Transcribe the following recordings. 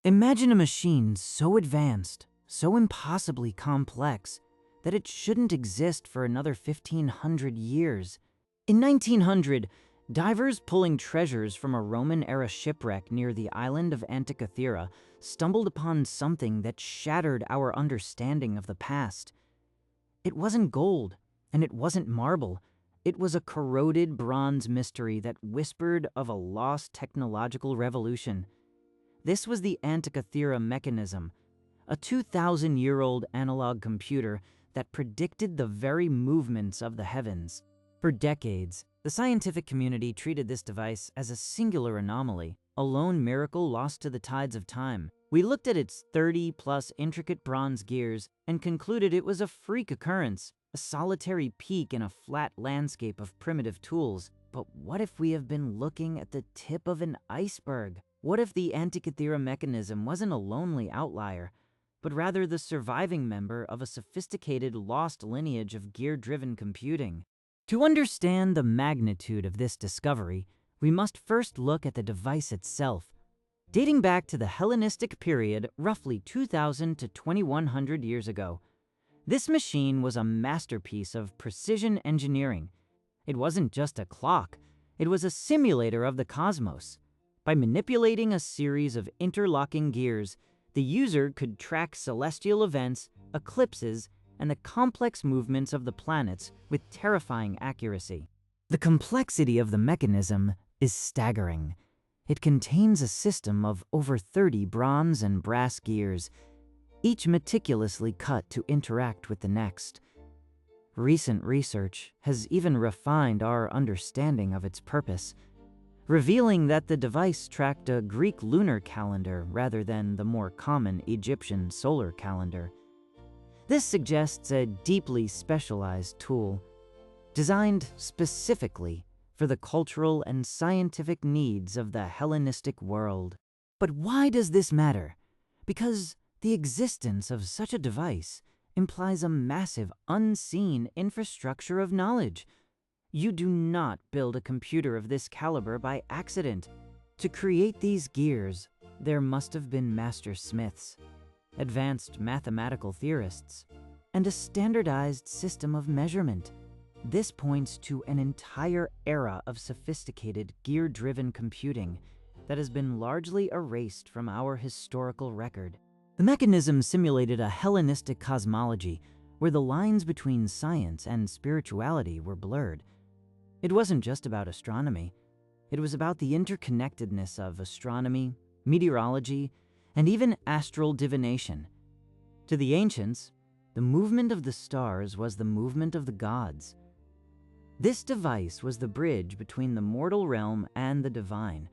Imagine a machine so advanced, so impossibly complex, that it shouldn't exist for another 1,500 years. In 1900, divers pulling treasures from a Roman-era shipwreck near the island of Antikythera stumbled upon something that shattered our understanding of the past. It wasn't gold, and it wasn't marble. It was a corroded bronze mystery that whispered of a lost technological revolution. This was the Antikythera Mechanism, a 2,000-year-old analog computer that predicted the very movements of the heavens. For decades, the scientific community treated this device as a singular anomaly, a lone miracle lost to the tides of time. We looked at its 30-plus intricate bronze gears and concluded it was a freak occurrence, a solitary peak in a flat landscape of primitive tools. But what if we have been looking at the tip of an iceberg? What if the Antikythera Mechanism wasn't a lonely outlier, but rather the surviving member of a sophisticated lost lineage of gear-driven computing? To understand the magnitude of this discovery, we must first look at the device itself. Dating back to the Hellenistic period, roughly 2,000 to 2,100 years ago, this machine was a masterpiece of precision engineering. It wasn't just a clock, it was a simulator of the cosmos. By manipulating a series of interlocking gears, the user could track celestial events, eclipses, and the complex movements of the planets with terrifying accuracy. The complexity of the mechanism is staggering. It contains a system of over 30 bronze and brass gears, each meticulously cut to interact with the next. Recent research has even refined our understanding of its purpose, revealing that the device tracked a Greek lunar calendar rather than the more common Egyptian solar calendar. This suggests a deeply specialized tool, designed specifically for the cultural and scientific needs of the Hellenistic world. But why does this matter? Because the existence of such a device implies a massive, unseen infrastructure of knowledge. You do not build a computer of this caliber by accident. To create these gears, there must have been master smiths, advanced mathematical theorists, and a standardized system of measurement. This points to an entire era of sophisticated, gear-driven computing that has been largely erased from our historical record. The mechanism simulated a Hellenistic cosmology where the lines between science and spirituality were blurred. It wasn't just about astronomy. It was about the interconnectedness of astronomy, meteorology, and even astral divination. To the ancients, the movement of the stars was the movement of the gods. This device was the bridge between the mortal realm and the divine,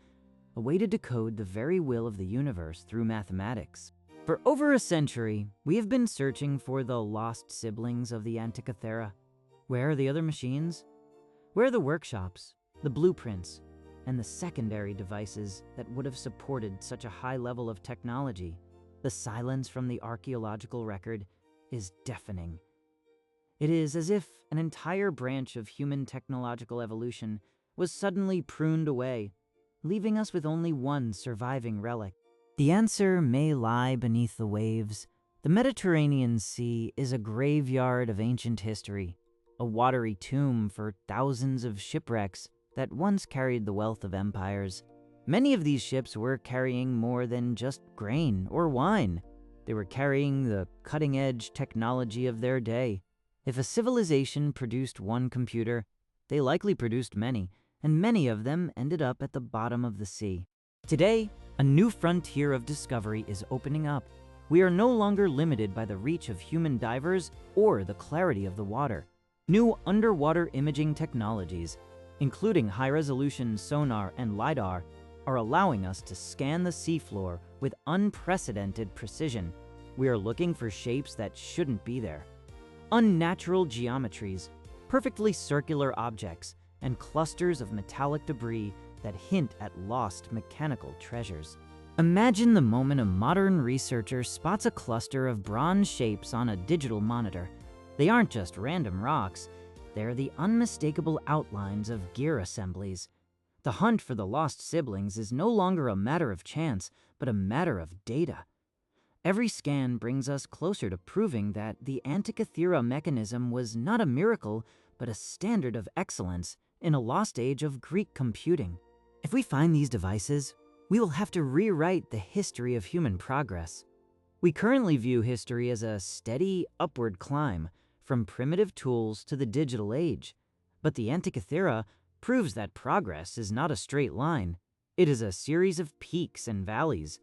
a way to decode the very will of the universe through mathematics. For over a century, we have been searching for the lost siblings of the Antikythera. Where are the other machines? Where are the workshops, the blueprints, and the secondary devices that would have supported such a high level of technology? The silence from the archaeological record is deafening. It is as if an entire branch of human technological evolution was suddenly pruned away, leaving us with only one surviving relic. The answer may lie beneath the waves. The Mediterranean Sea is a graveyard of ancient history, a watery tomb for thousands of shipwrecks that once carried the wealth of empires. Many of these ships were carrying more than just grain or wine. They were carrying the cutting-edge technology of their day. If a civilization produced one computer, they likely produced many, and many of them ended up at the bottom of the sea. Today, a new frontier of discovery is opening up. We are no longer limited by the reach of human divers or the clarity of the water. New underwater imaging technologies, including high-resolution sonar and LiDAR, are allowing us to scan the seafloor with unprecedented precision. We are looking for shapes that shouldn't be there. Unnatural geometries, perfectly circular objects, and clusters of metallic debris that hint at lost mechanical treasures. Imagine the moment a modern researcher spots a cluster of bronze shapes on a digital monitor. They aren't just random rocks, they're the unmistakable outlines of gear assemblies. The hunt for the lost siblings is no longer a matter of chance, but a matter of data. Every scan brings us closer to proving that the Antikythera Mechanism was not a miracle, but a standard of excellence in a lost age of Greek computing. If we find these devices, we will have to rewrite the history of human progress. We currently view history as a steady, upward climb, from primitive tools to the digital age. But the Antikythera proves that progress is not a straight line. It is a series of peaks and valleys.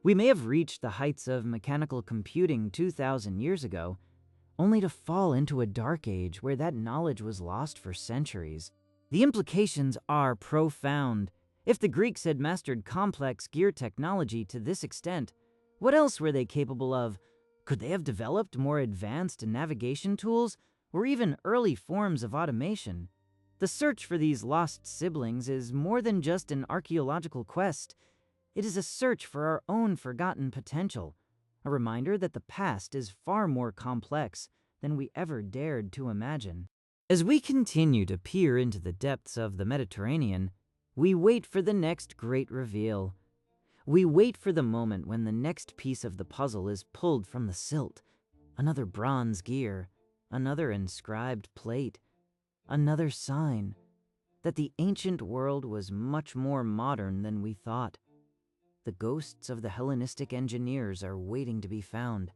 We may have reached the heights of mechanical computing 2,000 years ago, only to fall into a dark age where that knowledge was lost for centuries. The implications are profound. If the Greeks had mastered complex gear technology to this extent, what else were they capable of? Could they have developed more advanced navigation tools or even early forms of automation? The search for these lost siblings is more than just an archaeological quest. It is a search for our own forgotten potential, a reminder that the past is far more complex than we ever dared to imagine. As we continue to peer into the depths of the Mediterranean, we wait for the next great reveal. We wait for the moment when the next piece of the puzzle is pulled from the silt. Another bronze gear, another inscribed plate, another sign that the ancient world was much more modern than we thought. The ghosts of the Hellenistic engineers are waiting to be found,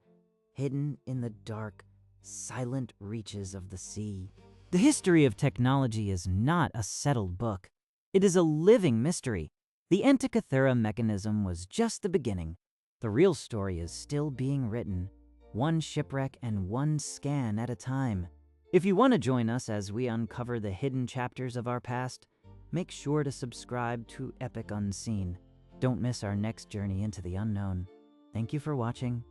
hidden in the dark, silent reaches of the sea. The history of technology is not a settled book. It is a living mystery. The Antikythera Mechanism was just the beginning. The real story is still being written, one shipwreck and one scan at a time. If you want to join us as we uncover the hidden chapters of our past, make sure to subscribe to Epoch Unseen. Don't miss our next journey into the unknown. Thank you for watching.